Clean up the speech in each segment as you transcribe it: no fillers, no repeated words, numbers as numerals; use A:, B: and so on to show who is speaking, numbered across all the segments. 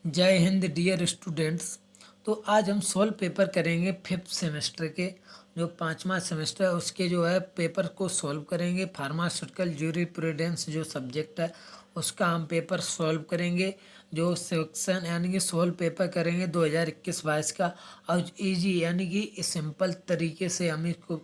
A: जय Hind dear students. तो आज हम सॉल्व पेपर करेंगे फिफ्थ सेमेस्टर के, जो पाँचवा सेमेस्टर है उसके जो है पेपर को सॉल्व करेंगे। फार्मास्यूटिकल ज्यूरिस्प्रूडेंस जो सब्जेक्ट है उसका हम पेपर सॉल्व करेंगे। जो सेक्शन यानी कि सॉल्व पेपर करेंगे 2021-22 का, और इजी यानी कि सिंपल तरीके से हम इसको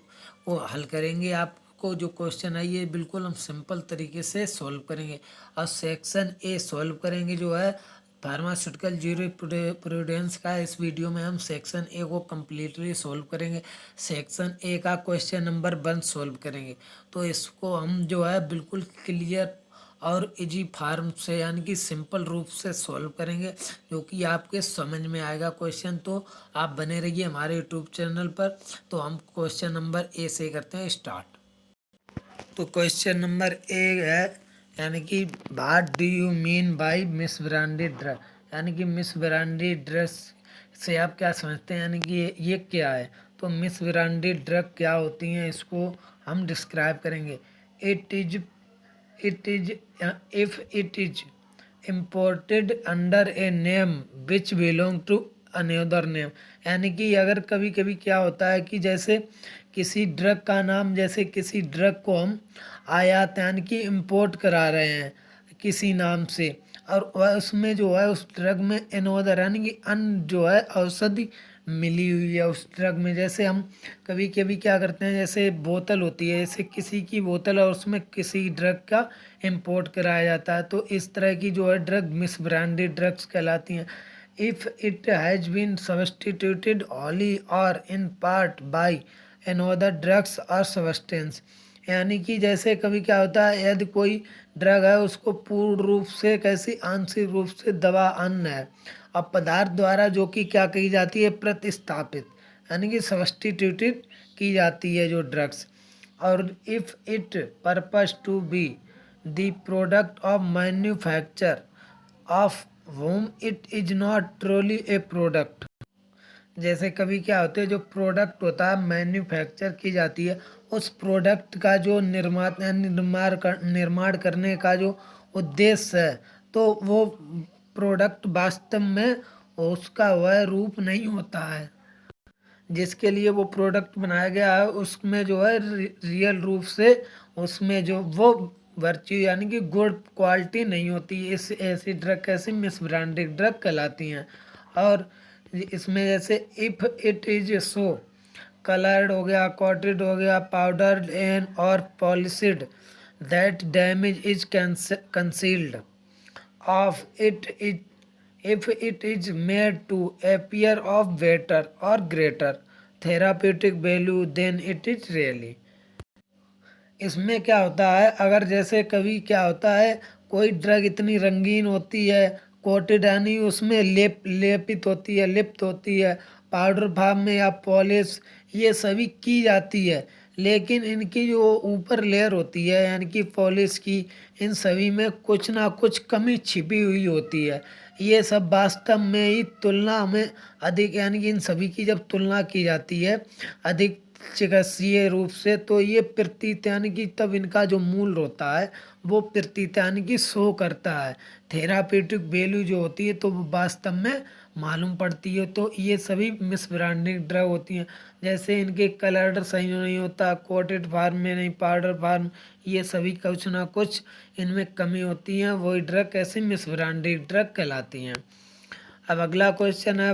A: वो हल करेंगे। आपको जो क्वेश्चन है ये बिल्कुल हम सिंपल तरीके से सॉल्व करेंगे। और सेक्शन ए सॉल्व करेंगे जो है फार्मास्यूटिकल ज्यूरिस्प्रूडेंस का। इस वीडियो में हम सेक्शन ए को कम्प्लीटली सॉल्व करेंगे। सेक्शन ए का क्वेश्चन नंबर 1 सॉल्व करेंगे। तो इसको हम जो है बिल्कुल क्लियर और इजी फार्म से यानी कि सिंपल रूप से सॉल्व करेंगे, जो कि आपके समझ में आएगा क्वेश्चन। तो आप बने रहिए हमारे यूट्यूब चैनल पर। तो हम क्वेश्चन नंबर ए से करते हैं स्टार्ट। तो क्वेश्चन नंबर ए है, यानी कि what do you mean by miss branded drug, यानी कि मिस ब्रांडेड ड्रग्स से आप क्या समझते हैं, यानी कि ये क्या है। तो मिस ब्रांडेड ड्रग क्या होती हैं इसको हम डिस्क्राइब करेंगे। It is if it is imported under a name which belong to another name, यानी कि अगर कभी कभी क्या होता है कि जैसे किसी ड्रग का नाम, जैसे किसी ड्रग को हम आयात यानी कि इंपोर्ट करा रहे हैं किसी नाम से, और वह उसमें जो है उस ड्रग में अनदर यानी कि अन जो है औषधि मिली हुई है उस ड्रग में। जैसे हम कभी कभी क्या करते हैं, जैसे बोतल होती है, जैसे किसी की बोतल और उसमें किसी ड्रग का इंपोर्ट कराया जाता है, तो इस तरह की जो है ड्रग मिस ब्रांडेड ड्रग्स कहलाती हैं। If it has been substituted wholly और in part by another drugs और सब्सटेंस, यानी कि जैसे कभी क्या होता है, यदि कोई ड्रग है उसको पूर्ण रूप से कैसी आंशिक रूप से दवा अन्न है और पदार्थ द्वारा जो कि क्या की जाती है, प्रतिस्थापित यानी कि सब्सटीट्यूटेड की जाती है जो ड्रग्स। और if it purpose to be the product of manufacture of whom it is not truly a product, जैसे कभी क्या होते हैं जो प्रोडक्ट होता है मैन्युफैक्चर की जाती है, उस प्रोडक्ट का जो निर्माण करने का जो उद्देश्य है, तो वो प्रोडक्ट वास्तव में उसका वह रूप नहीं होता है जिसके लिए वो प्रोडक्ट बनाया गया है। उसमें जो है रियल रूप से उसमें जो वो वर्च्यू यानी कि गुड क्वालिटी नहीं होती। इस ऐसी ड्रग कैसी मिस ब्रांडेड ड्रग कहलाती हैं। और इसमें जैसे if it is so coloured हो गया, कोटेड हो गया, पाउडर्ड एंड और polished that damage is concealed of it is if it is made to appear of better or greater therapeutic value than it is really। इसमें क्या होता है, अगर जैसे कभी क्या होता है कोई ड्रग इतनी रंगीन होती है, कोटेड यानी उसमें लेपित होती है, लिप्त होती है, पाउडर भाव में या पॉलिश ये सभी की जाती है, लेकिन इनकी जो ऊपर लेयर होती है यानी कि पॉलिश की, इन सभी में कुछ ना कुछ कमी छिपी हुई होती है। ये सब वास्तव में ही तुलना में अधिक यानी कि इन सभी की जब तुलना की जाती है अधिक चिकित्सीय रूप से, तो ये प्रतीत यानी कि तब इनका जो मूल होता है वो प्रतीत यानी कि शो करता है। थेरापेटिक वैल्यू जो होती है तो वो वास्तव में मालूम पड़ती है। तो ये सभी मिस ब्रांडिंग ड्रग होती हैं। जैसे इनके कलर सही नहीं होता, कोटेड फार्म में नहीं, पाउडर फार्म, ये सभी कुछ ना कुछ इनमें कमी होती है, वही ड्रग कैसे मिस ब्रांडेड ड्रग कहलाती हैं। अब अगला क्वेश्चन है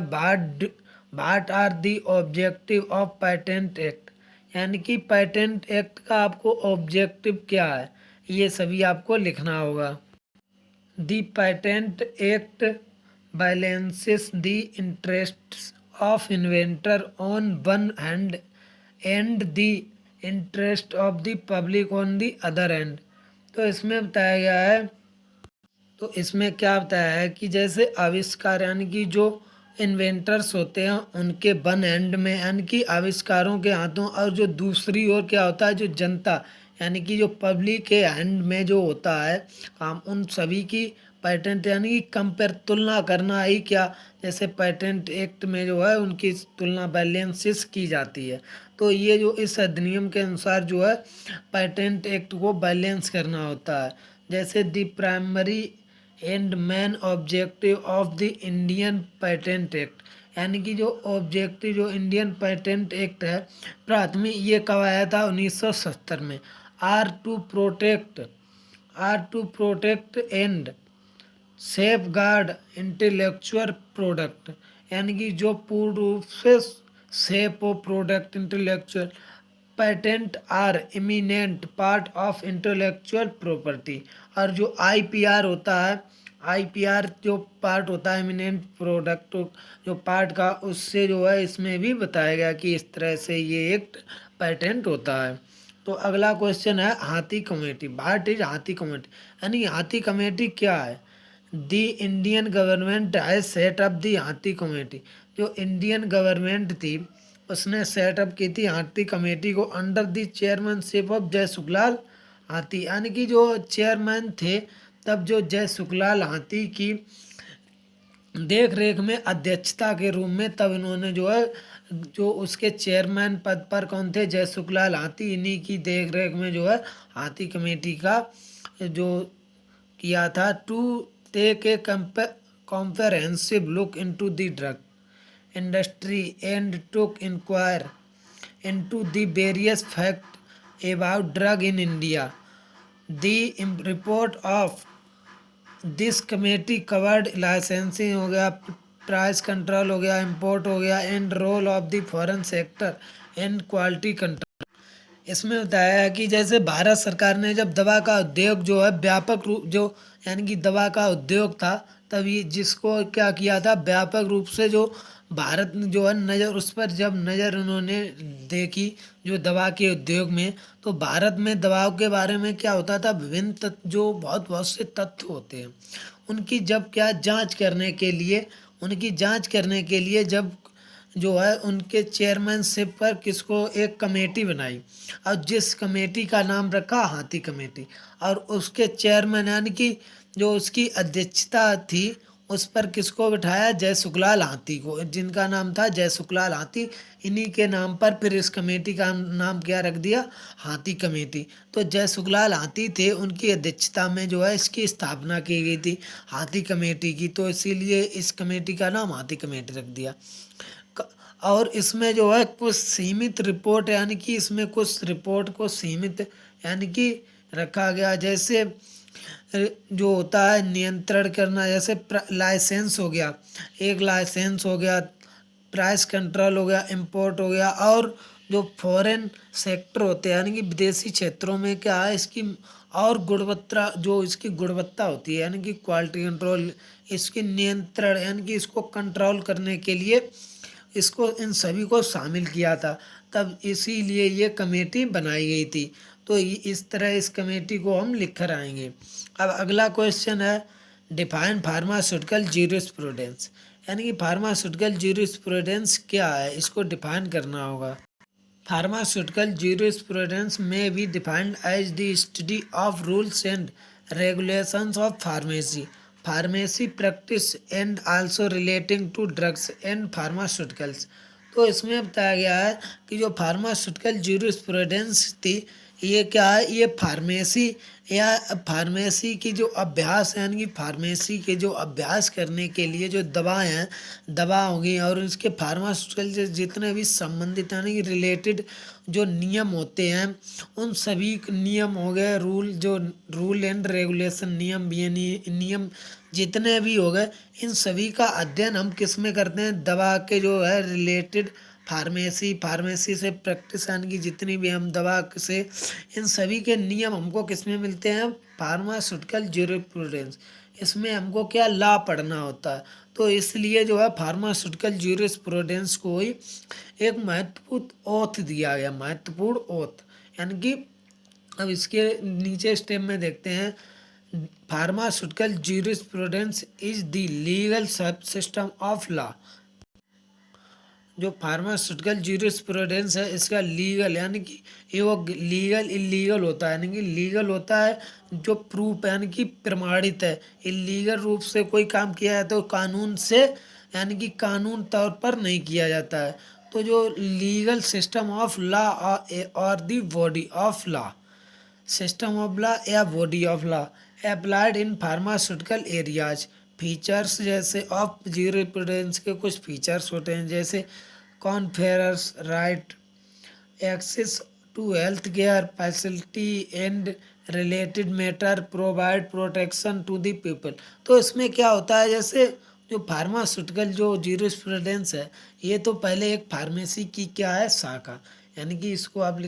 A: what are the objective of patent act, यानी कि पेटेंट एक्ट का आपको ऑब्जेक्टिव क्या है ये सभी आपको लिखना होगा। The patent act balances the interests of inventor on one hand and the interest of the public on the other hand। तो इसमें बताया गया है, तो इसमें क्या बताया है कि जैसे आविष्कार यानी कि जो इन्वेंटर्स होते हैं उनके वन एंड में यानी कि आविष्कारों के हाथों, और जो दूसरी ओर क्या होता है जो जनता यानी कि जो पब्लिक के हैंड में जो होता है काम, उन सभी की पेटेंट यानी कि कंपेयर तुलना करना ही क्या, जैसे पेटेंट एक्ट में जो है उनकी तुलना बैलेंसेस की जाती है। तो ये जो इस अधिनियम के अनुसार जो है पेटेंट एक्ट को बैलेंस करना होता है। जैसे the primary and main objective of the Indian patent act, यानी कि जो ऑब्जेक्टिव जो इंडियन पेटेंट एक्ट है प्राथमिक ये कब आया था 1970 में। Are to protect and safeguard intellectual product, यानी कि जो पूर्ण रूप से सेफ हो product intellectual patent are eminent part of intellectual property. और जो आईपीआर होता है, आईपीआर जो पार्ट होता है इमिनेंट प्रोडक्ट जो पार्ट का, उससे जो है इसमें भी बताया गया कि इस तरह से ये एक पेटेंट होता है। तो अगला क्वेश्चन है Hathi committee. What is Hathi committee, यानी हाथी कमेटी क्या है। The Indian government has set up the Hathi committee, जो इंडियन गवर्नमेंट थी उसने सेटअप की थी हाथी कमेटी को अंडर द चेयरमैनशिप ऑफ जय सुखलाल हाथी, यानी कि जो चेयरमैन थे तब जो जय सुखलाल हाथी की देख रेख में अध्यक्षता के रूप में तब इन्होंने जो है जो उसके चेयरमैन पद पर कौन थे, जय सुखलाल हाथी, इन्हीं की देख रेख में जो है हाथी कमेटी का जो किया था to take a comprehensive look into the drug industry and took inquire into the various facts about drug in India. The report of this committee covered licensing हो गया, प्राइस कंट्रोल हो गया, इंपोर्ट हो गया, and role of the foreign sector and quality control. इसमें बताया है कि जैसे भारत सरकार ने जब दवा का उद्योग जो है व्यापक रूप जो यानी कि दवा का उद्योग था तभी जिसको क्या किया था व्यापक रूप से जो भारत ने जो है नज़र उस पर जब नज़र उन्होंने देखी जो दवा के उद्योग में, तो भारत में दवाओं के बारे में क्या होता था विभिन्न जो बहुत बहुत से तथ्य होते हैं उनकी जब क्या जांच करने के लिए जब जो है उनके चेयरमैनशिप पर किसको एक कमेटी बनाई और जिस कमेटी का नाम रखा हाथी कमेटी, और उसके चेयरमैन यानी कि जो उसकी अध्यक्षता थी उस पर किसको बिठाया, जय सुखलाल हाथी को, जिनका नाम था जय सुखलाल हाथी। इन्हीं के नाम पर फिर इस कमेटी का नाम क्या रख दिया, हाथी कमेटी। तो जय सुखलाल हाथी थे, उनकी अध्यक्षता में जो है इसकी स्थापना की गई थी हाथी कमेटी की, तो इसीलिए इस कमेटी का नाम हाथी कमेटी रख दिया। और इसमें जो है कुछ सीमित रिपोर्ट यानी कि इसमें कुछ रिपोर्ट को सीमित यानी कि रखा गया, जैसे जो होता है नियंत्रण करना, जैसे लाइसेंस हो गया, एक लाइसेंस हो गया, प्राइस कंट्रोल हो गया, इंपोर्ट हो गया, और जो फॉरेन सेक्टर होते हैं यानी कि विदेशी क्षेत्रों में क्या है इसकी और गुणवत्ता जो इसकी गुणवत्ता होती है यानी कि क्वालिटी कंट्रोल, इसकी नियंत्रण यानी कि इसको कंट्रोल करने के लिए इसको इन सभी को शामिल किया था, तब इसीलिए ये कमेटी बनाई गई थी। तो इस तरह इस कमेटी को हम लिख कर आएंगे। अब अगला क्वेश्चन है डिफाइन फार्मास्यूटिकल ज्यूरिस्प्रूडेंस, यानी कि फार्मास्यूटिकल ज्यूरिस्प्रूडेंस क्या है, इसको डिफाइन करना होगा। फार्मास्यूटिकल ज्यूरिस्प्रूडेंस में be defined as the study of rules and regulations of pharmacy practice and also relating to drugs and pharmaceuticals। तो इसमें बताया गया है कि जो फार्मास्यूटिकल ज्यूरिस्प्रूडेंस थी ये क्या है, ये फार्मेसी की जो अभ्यास है यानी कि फार्मेसी के जो अभ्यास करने के लिए जो दवाएं हैं दवा होगी और इसके फार्मास्यूटिकल से जितने भी संबंधित यानी कि रिलेटेड जो नियम होते हैं उन सभी नियम हो गए रूल एंड रेगुलेशन नियम भी नियम जितने भी हो गए इन सभी का अध्ययन हम किस में करते हैं, दवा के जो है रिलेटेड फार्मेसी से प्रैक्टिस यानी कि जितनी भी हम दवा से इन सभी के नियम हमको किस में मिलते हैं, फार्मास्यूटिकल ज्यूरिस्प्रूडेंस। इसमें हमको क्या लॉ पढ़ना होता है, तो इसलिए जो है फार्मास्यूटिकल ज्यूरिस्प्रूडेंस को ही एक महत्वपूर्ण ओथ दिया गया, महत्वपूर्ण ओथ यानी कि अब इसके नीचे स्टेप में देखते हैं pharmaceutical jurisprudence is the legal सब सिस्टम ऑफ लॉ। जो फार्मास्यूटिकल ज्यूरिस्प्रूडेंस है इसका लीगल यानी कि ये वो लीगल इलीगल होता है यानी कि लीगल होता है जो प्रूफ यानी कि प्रमाणित है, इलीगल रूप से कोई काम किया जाए तो कानून से यानी कि कानून तौर पर नहीं किया जाता है। तो जो लीगल सिस्टम ऑफ लॉ और the body of law, system of law या body of law, applied in pharmaceutical areas. Features जैसे ऑफ ज्यूरिस्प्रूडेंस के कुछ फीचर्स होते हैं, जैसे confers right, access to health care facility and related matter, provide protection to the people. तो इसमें क्या होता है, जैसे जो फार्मास्यूटिकल जो ज्यूरिस्प्रूडेंस है, ये तो पहले एक फार्मेसी की क्या है, शाखा, यानी कि इसको आप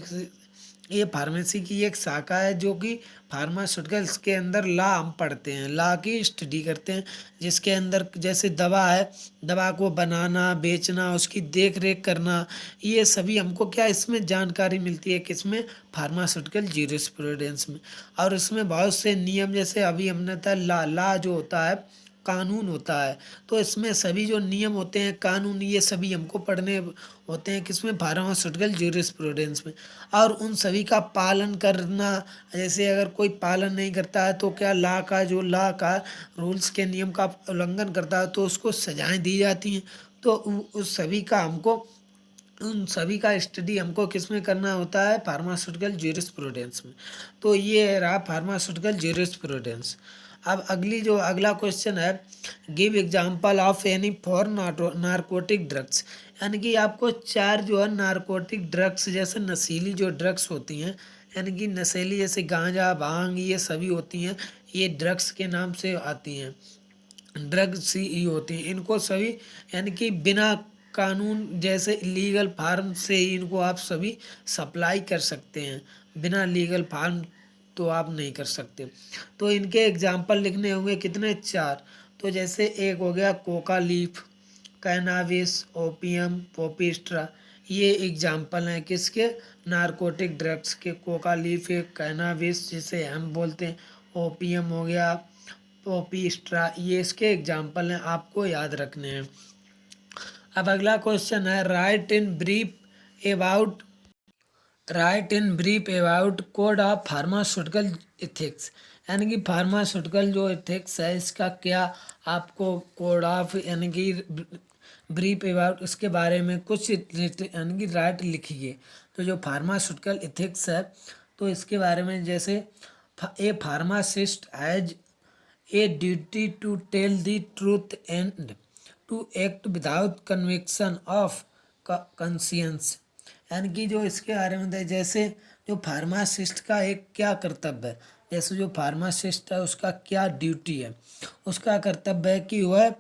A: ये फार्मेसी की एक शाखा है जो कि फार्मास्यूटिकल्स के अंदर लॉ हम पढ़ते हैं, लॉ की स्टडी करते हैं, जिसके अंदर जैसे दवा है, दवा को बनाना, बेचना, उसकी देख रेख करना, ये सभी हमको क्या इसमें जानकारी मिलती है, किसमें, फार्मास्यूटिकल ज्यूरिस्प्रूडेंस में। और इसमें बहुत से नियम, जैसे अभी हमने था लॉ जो होता है कानून होता है, तो इसमें सभी जो नियम होते हैं, कानून, ये सभी हमको पढ़ने होते हैं किसमें, फार्मास्यूटिकल ज्यूरिस्प्रूडेंस में। और उन सभी का पालन करना, जैसे अगर कोई पालन नहीं करता है तो क्या लॉ का रूल्स के नियम का उल्लंघन करता है तो उसको सजाएं दी जाती हैं। तो उस सभी का हमको, उन सभी का स्टडी हमको किस में करना होता है, फार्मास्यूटिकल ज्यूरिस्प्रूडेंस में। तो ये रहा फार्मास्यूटिकल ज्यूरिस्प्रूडेंस। अब अगला क्वेश्चन है, give example of any for narcotic drugs. यानी कि आपको चार जो है नारकोटिक ड्रग्स, जैसे नशीली जो ड्रग्स होती हैं, यानी कि नशीली जैसे गांजा भांग ये सभी होती हैं, ये ड्रग्स के नाम से आती हैं, ड्रग्स ही होती हैं। इनको सभी यानी कि बिना कानून जैसे लीगल फार्म से ही इनको आप सभी सप्लाई कर सकते हैं, बिना लीगल फार्म तो आप नहीं कर सकते। तो इनके एग्जाम्पल लिखने होंगे कितने, चार। तो जैसे एक हो गया कोका लीफ, कैनाबिस, ओपियम, पोपिस्ट्रा, ये एग्जाम्पल हैं किसके, नारकोटिक ड्रग्स के। कोका लीफ, कैनाबिस जिसे हम बोलते हैं, ओपियम हो गया, पोपिस्ट्रा, ये इसके एग्जाम्पल हैं, आपको याद रखने हैं। अब अगला क्वेश्चन है, about right in brief about code of pharmaceutical ethics. यानी कि फार्मास्यूटिकल जो इथिक्स है इसका क्या आपको कोड ऑफ, यानी कि ब्रीफ अबाउट, इसके बारे में कुछ यानी कि राइट लिखिए। तो जो फार्मास्यूटिकल इथिक्स है तो इसके बारे में, जैसे a pharmacist has a duty to tell the truth and to act without conviction of conscience। यानी कि जो इसके बारे में था, जैसे जो फार्मासिस्ट का एक क्या कर्तव्य है, जैसे जो फार्मासिस्ट है उसका क्या ड्यूटी है, उसका कर्तव्य है कि वह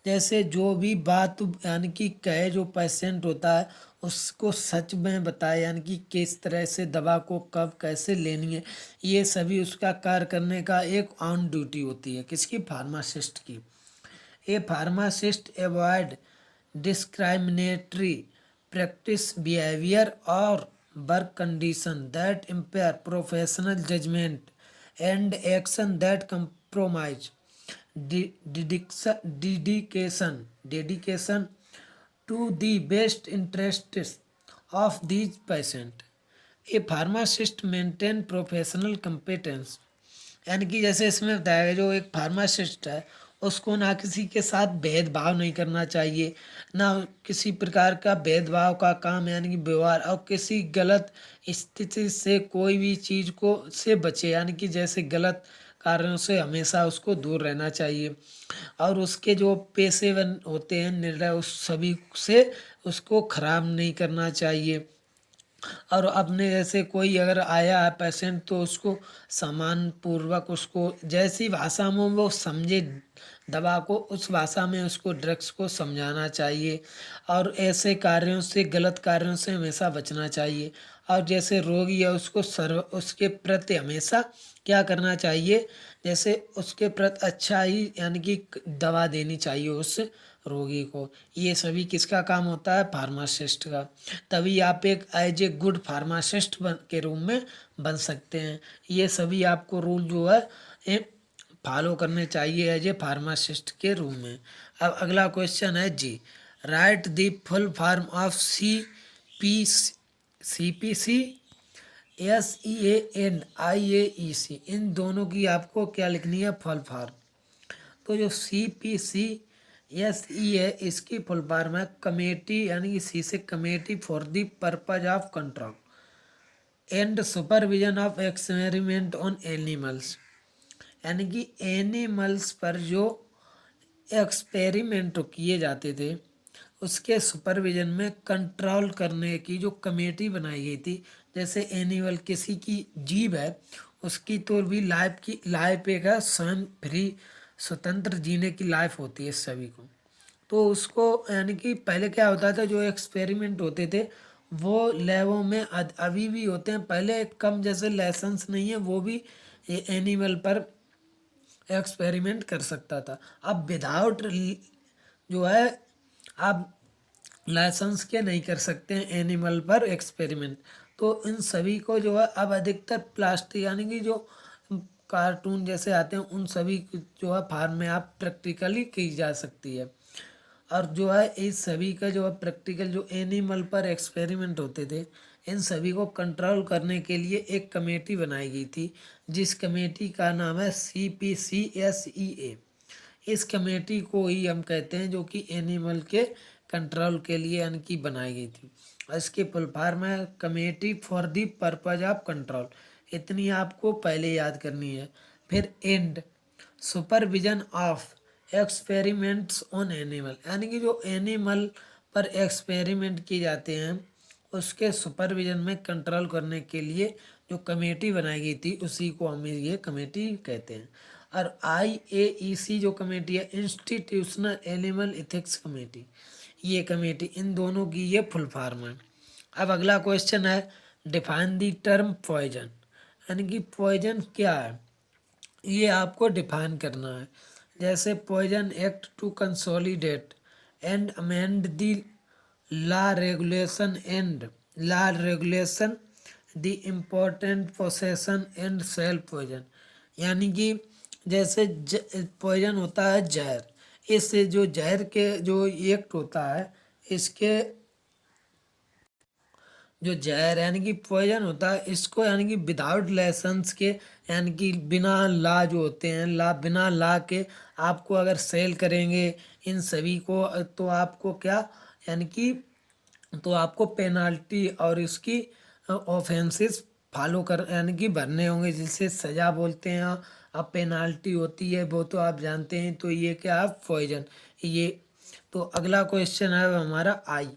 A: जैसे जो भी बात यानी कि कहे, जो पेशेंट होता है उसको सच में बताए, यानी कि किस तरह से दवा को कब कैसे लेनी है, ये सभी उसका कार्य करने का एक ऑन ड्यूटी होती है, किसकी, फार्मासिस्ट की। A pharmacist avoid discriminatory practice behaviour और work condition that impair professional judgement and action that compromise dedication to the best interests of these patient। A pharmacist maintain professional competence. यानी कि जैसे इसमें बताया गया, जो एक फार्मासिस्ट है उसको ना किसी के साथ भेदभाव नहीं करना चाहिए, ना किसी प्रकार का भेदभाव का काम, यानी कि व्यवहार, और किसी गलत स्थिति से कोई भी चीज़ को से बचे, यानी कि जैसे गलत कार्यों से हमेशा उसको दूर रहना चाहिए। और उसके जो पेशेवर होते हैं निर्णय, उस सभी से उसको खराब नहीं करना चाहिए। और अपने जैसे कोई अगर आया है पेशेंट तो उसको सम्मान पूर्वक उसको जैसी भाषा में वो समझे दवा को, उस भाषा में उसको ड्रग्स को समझाना चाहिए। और ऐसे कार्यों से, गलत कार्यों से हमेशा बचना चाहिए। और जैसे रोगी है उसको उसके प्रति हमेशा क्या करना चाहिए, जैसे उसके प्रति अच्छा ही यानी कि दवा देनी चाहिए उस रोगी को। ये सभी किसका काम होता है, फार्मासिस्ट का। तभी आप एक एज ए गुड फार्मासिस्ट के रूप में बन सकते हैं। ये सभी आपको रूल जो है फॉलो करने चाहिए एज ए फार्मासिस्ट के रूम में। अब अगला क्वेश्चन है जी, write the full form of CPC SEANIAEC, इन दोनों की आपको क्या लिखनी है, फुल फॉर्म। तो जो CPC SE है इसकी फुल फॉर्म है कमेटी, यानी कि सी से committee for the purpose of control and supervision of experiment on animals. यानी कि एनिमल्स पर जो एक्सपेरिमेंट किए जाते थे उसके सुपरविजन में कंट्रोल करने की जो कमेटी बनाई गई थी। जैसे एनिमल किसी की जीभ है, उसकी तो भी लाइफ एक है, स्वयं फ्री स्वतंत्र जीने की लाइफ होती है सभी को। तो उसको यानी कि पहले क्या होता था, जो एक्सपेरिमेंट होते थे वो लैबों में अभी भी होते हैं। पहले कम जैसे लाइसेंस नहीं है, वो भी एनिमल पर एक्सपेरिमेंट कर सकता था। अब विदाउट जो है आप लाइसेंस के नहीं कर सकते हैं एनिमल पर एक्सपेरिमेंट। तो इन सभी को जो है अब अधिकतर प्लास्टिक यानी कि जो कार्टून जैसे आते हैं उन सभी जो है फार्म में आप प्रैक्टिकली की जा सकती है। और जो है इस सभी का जो है प्रैक्टिकल जो एनिमल पर एक्सपेरिमेंट होते थे, इन सभी को कंट्रोल करने के लिए एक कमेटी बनाई गई थी, जिस कमेटी का नाम है CPCSEA। इस कमेटी को ही हम कहते हैं, जो कि एनिमल के कंट्रोल के लिए यानी कि बनाई गई थी। इसके फुल फॉर्म है committee for the purpose of control. इतनी आपको पहले याद करनी है। फिर and supervision of experiments on animal, यानी कि जो एनिमल पर एक्सपेरिमेंट किए जाते हैं उसके सुपरविजन में कंट्रोल करने के लिए जो कमेटी बनाई गई थी उसी को हम ये कमेटी कहते हैं। और IAEC जो कमेटी है, इंस्टीट्यूशनल एनिमल इथिक्स कमेटी, ये कमेटी इन दोनों की ये फुल फॉर्म है। अब अगला क्वेश्चन है डिफाइन द टर्म पॉइजन, यानी कि पॉइजन क्या है ये आपको डिफाइन करना है। जैसे poison act to consolidate and amend the law regulation the important possession and sale poison, यानी कि जैसे पॉइजन होता है जहर, इससे जो जहर के जो एक्ट होता है, इसके जो जहर यानी कि पॉइजन होता है इसको यानी कि विदाउट लाइसेंस के यानी कि बिना ला जो होते हैं बिना ला के आपको अगर सेल करेंगे इन सभी को, तो आपको क्या यानी कि तो आपको पेनाल्टी और इसकी ऑफेंसेस फॉलो कर यानी कि भरने होंगे, जिसे सज़ा बोलते हैं। अब पेनाल्टी होती है वो तो आप जानते हैं। तो ये क्या है पॉइजन ये। तो अगला क्वेश्चन है हमारा I,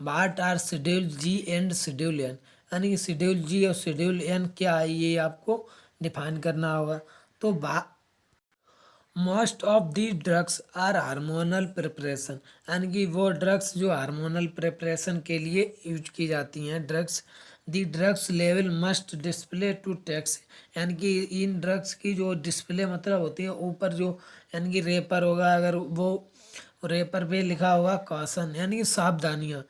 A: what are schedule G and schedule N, यानी कि शेड्यूल जी और शेड्यूल एन क्या है ये आपको डिफाइन करना होगा। तो most of the drugs are hormonal preparation, यानी कि वो ड्रग्स जो हार्मोनल प्रिपरेशन के लिए यूज की जाती हैं drugs. The drugs level must display to text, यानी कि इन ड्रग्स की जो डिस्प्ले मतलब होती है ऊपर जो यानी कि रेपर होगा, अगर वो रेपर पे लिखा होगा कॉशन यानी कि सावधानियाँ।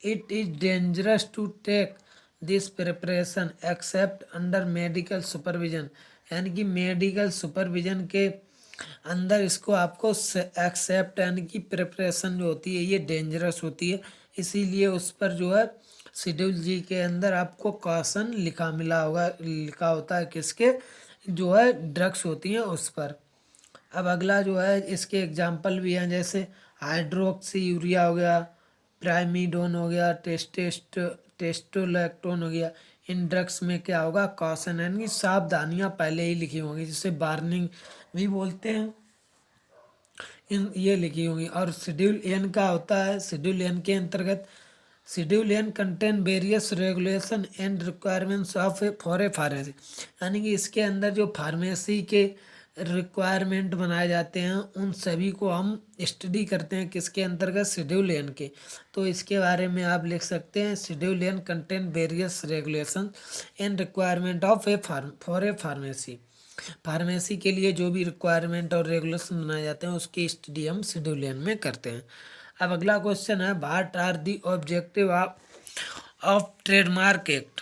A: It is dangerous to take this preparation except under medical supervision, यानी कि मेडिकल सुपरविजन के अंदर इसको आपको एक्सेप्ट यानी कि प्रिपरेशन जो होती है ये डेंजरस होती है, इसीलिए उस पर जो है शेड्यूल जी के अंदर आपको कॉशन लिखा होता है किसके जो है ड्रग्स होती हैं उस पर। अब अगला जो है इसके एग्जाम्पल भी हैं, जैसे हाइड्रोक्सी यूरिया हो गया, प्राइमीडोन हो गया, टेस्टोलैक्टोन हो गया। इन ड्रग्स में क्या होगा कॉशन यानी कि सावधानियाँ पहले ही लिखी होंगी, जिसे वार्निंग भी बोलते हैं, इन ये लिखी होंगी। और शेड्यूल एन का होता है, शेड्यूल एन के अंतर्गत schedule N contain various regulation and requirements of for a pharmacy, यानी कि इसके अंदर जो फार्मेसी के रिक्वायरमेंट बनाए जाते हैं उन सभी को हम स्टडी करते हैं किसके अंतर्गत शेड्यूल एन के। तो इसके बारे में आप लिख सकते हैं schedule N contain various regulation and requirement of for a pharmacy. Pharmacy के लिए जो भी रिक्वायरमेंट और रेगुलेशन बनाए जाते हैं उसकी स्टडी हम शेड्यूल एन में करते हैं। अब अगला क्वेश्चन है what are the objective of trademark act.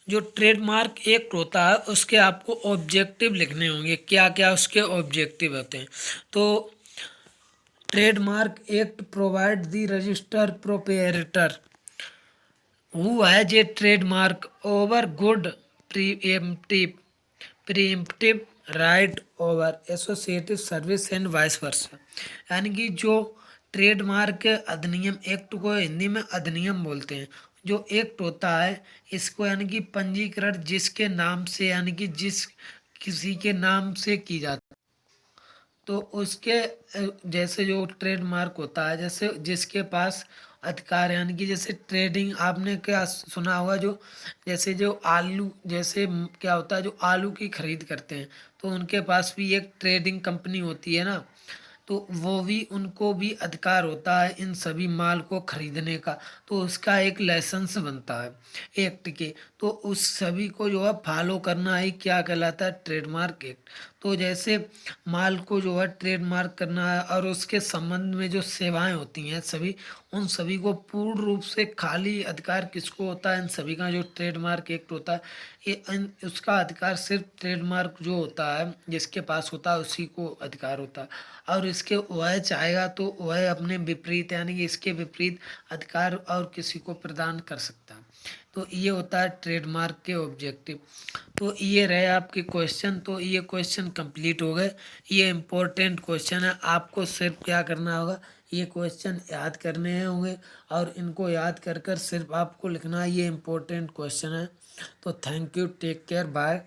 A: जो ट्रेडमार्क एक्ट होता है उसके आपको ऑब्जेक्टिव लिखने होंगे, क्या क्या उसके ऑब्जेक्टिव होते हैं। तो trademark act provide the register proprietor who has a trademark over good pre-emptive right over associative service and vice versa, यानी कि जो ट्रेडमार्क अधिनियम एक्ट को हिंदी में अधिनियम बोलते हैं, जो एक्ट होता है इसको यानी कि पंजीकरण जिसके नाम से यानी कि जिस किसी के नाम से की जाती, तो उसके जैसे जो ट्रेडमार्क होता है, जैसे जिसके पास अधिकार, यानी कि जैसे ट्रेडिंग, आपने क्या सुना होगा, जो जैसे जो आलू, जैसे क्या होता है, जो आलू की खरीद करते हैं तो उनके पास भी एक ट्रेडिंग कंपनी होती है ना, तो वो भी, उनको भी अधिकार होता है इन सभी माल को खरीदने का, तो उसका एक लाइसेंस बनता है एक्ट के, तो उस सभी को जो है फॉलो करना ही क्या कहलाता है, ट्रेडमार्क एक्ट। तो जैसे माल को जो है ट्रेडमार्क करना है, और उसके संबंध में जो सेवाएं होती हैं सभी, उन सभी को पूर्ण रूप से खाली अधिकार किसको होता है, इन सभी का जो ट्रेडमार्क एक्ट होता है, ये उसका अधिकार सिर्फ ट्रेडमार्क जो होता है जिसके पास होता है उसी को अधिकार होता है, और इसके वह चाहेगा तो वह अपने विपरीत, यानी कि इसके विपरीत अधिकार और किसी को प्रदान कर सकता है। तो ये होता है ट्रेडमार्क के ऑब्जेक्टिव। तो ये रहे आपके क्वेश्चन, तो ये क्वेश्चन कंप्लीट हो गए। ये इम्पोर्टेंट क्वेश्चन है, आपको सिर्फ क्या करना होगा, ये क्वेश्चन याद करने होंगे, और इनको याद कर कर सिर्फ आपको लिखना है, ये इम्पोर्टेंट क्वेश्चन है। तो thank you, take care, bye.